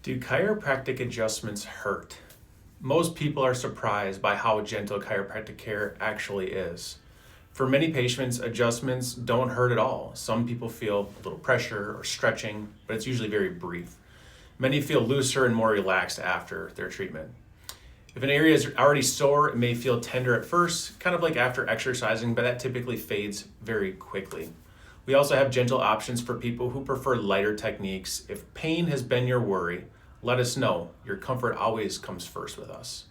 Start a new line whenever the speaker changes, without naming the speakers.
Do chiropractic adjustments hurt? Most people are surprised by how gentle chiropractic care actually is. For many patients, adjustments don't hurt at all. Some people feel a little pressure or stretching, but it's usually very brief. Many feel looser and more relaxed after their treatment. If an area is already sore, it may feel tender at first, kind of like after exercising, but that typically fades very quickly. We also have gentle options for people who prefer lighter techniques. If pain has been your worry, let us know. Your comfort always comes first with us.